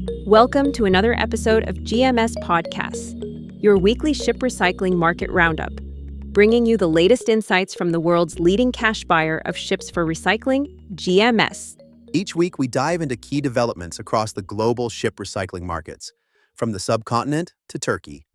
Welcome to another episode of GMS Podcast, your weekly ship recycling market roundup, bringing you the latest insights from the world's leading cash buyer of ships for recycling, GMS. Each week, we dive into key developments across the global ship recycling markets, from the subcontinent to Turkey,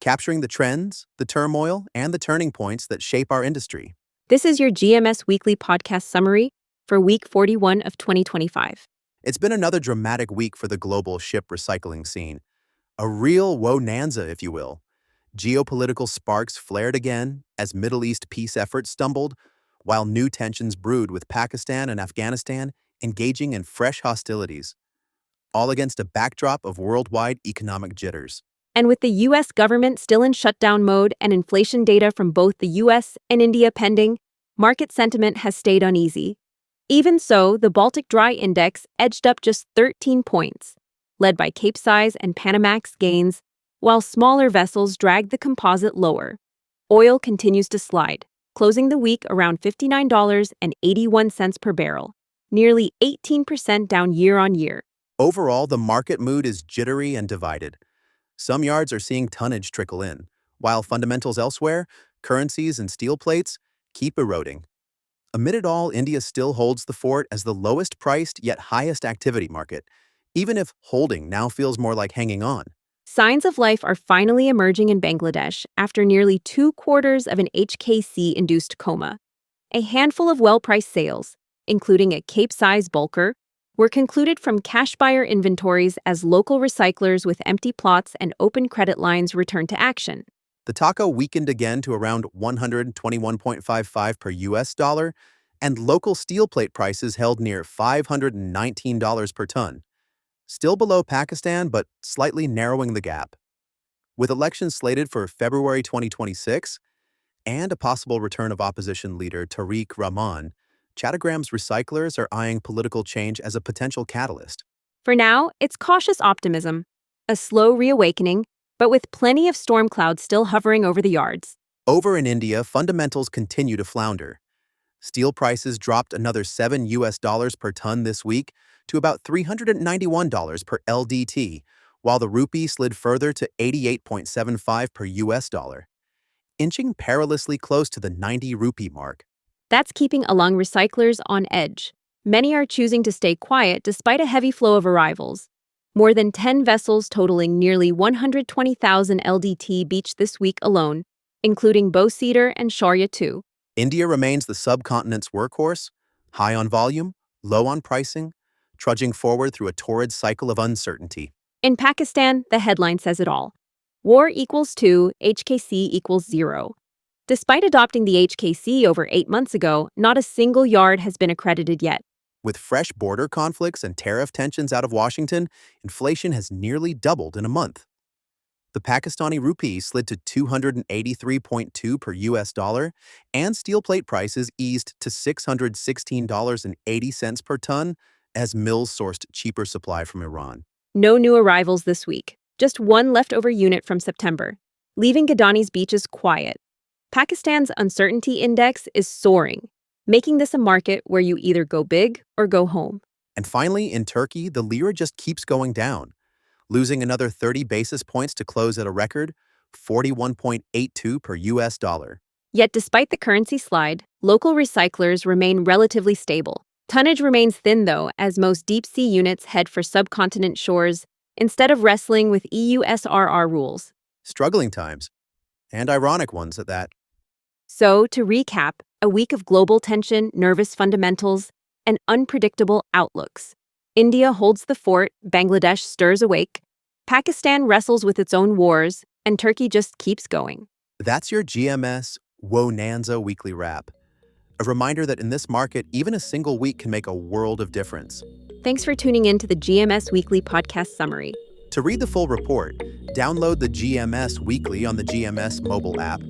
capturing the trends, the turmoil, and the turning points that shape our industry. This is your GMS Weekly Podcast summary for week 41 of 2025. It's been another dramatic week for the global ship recycling scene. A real Whoananza, if you will. Geopolitical sparks flared again as Middle East peace efforts stumbled, while new tensions brewed with Pakistan and Afghanistan engaging in fresh hostilities, all against a backdrop of worldwide economic jitters. And with the U.S. government still in shutdown mode and inflation data from both the U.S. and India pending, market sentiment has stayed uneasy. Even so, the Baltic Dry Index edged up just 13 points, led by Capesize and Panamax gains, while smaller vessels dragged the composite lower. Oil continues to slide, closing the week around $59.81 per barrel, nearly 18% down year-on-year. Overall, the market mood is jittery and divided. Some yards are seeing tonnage trickle in, while fundamentals elsewhere, currencies and steel plates, keep eroding. Amid it all, India still holds the fort as the lowest priced yet highest activity market, even if holding now feels more like hanging on. Signs of life are finally emerging in Bangladesh after nearly 2 quarters of an HKC-induced coma. A handful of well-priced sales, including a Capesize bulker, were concluded from cash buyer inventories as local recyclers with empty plots and open credit lines returned to action. The taco weakened again to around 121.55 per US dollar, and local steel plate prices held near $519 per ton, still below Pakistan but slightly narrowing the gap. With elections slated for February 2026 and a possible return of opposition leader Tariq Rahman, Chattagram's recyclers are eyeing political change as a potential catalyst. For now, it's cautious optimism, a slow reawakening, but with plenty of storm clouds still hovering over the yards. Over in India, fundamentals continue to flounder. Steel prices dropped another $7 per ton this week to about $391 per LDT, while the rupee slid further to 88.75 per US dollar, inching perilously close to the 90 rupee mark. That's keeping along recyclers on edge. Many are choosing to stay quiet despite a heavy flow of arrivals. More than 10 vessels totaling nearly 120,000 LDT beached this week alone, including Bowseater and Shaurya 2. India remains the subcontinent's workhorse, high on volume, low on pricing, trudging forward through a torrid cycle of uncertainty. In Pakistan, the headline says it all. War equals 2, HKC equals 0. Despite adopting the HKC over 8 months ago, not a single yard has been accredited yet. With fresh border conflicts and tariff tensions out of Washington, inflation has nearly doubled in a month. The Pakistani rupee slid to 283.2 per US dollar, and steel plate prices eased to $616.80 per ton as mills sourced cheaper supply from Iran. No new arrivals this week, just one leftover unit from September, leaving Gadani's beaches quiet. Pakistan's uncertainty index is soaring, making this a market where you either go big or go home. And finally, in Turkey, the lira just keeps going down, losing another 30 basis points to close at a record 41.82 per US dollar. Yet despite the currency slide, local recyclers remain relatively stable. Tonnage remains thin, though, as most deep-sea units head for subcontinent shores instead of wrestling with EU SRR rules. Struggling times, and ironic ones at that. So, to recap, a week of global tension, nervous fundamentals, and unpredictable outlooks. India holds the fort, Bangladesh stirs awake, Pakistan wrestles with its own wars, and Turkey just keeps going. That's your GMS Whoananza weekly wrap. A reminder that in this market, even a single week can make a world of difference. Thanks for tuning in to the GMS Weekly Podcast summary. To read the full report, download the GMS Weekly on the GMS mobile app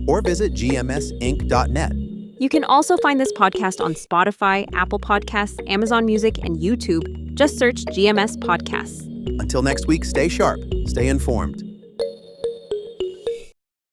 or visit gmsinc.net. You can also find this podcast on Spotify, Apple Podcasts, Amazon Music, and YouTube. Just search GMS Podcasts. Until next week, stay sharp, stay informed,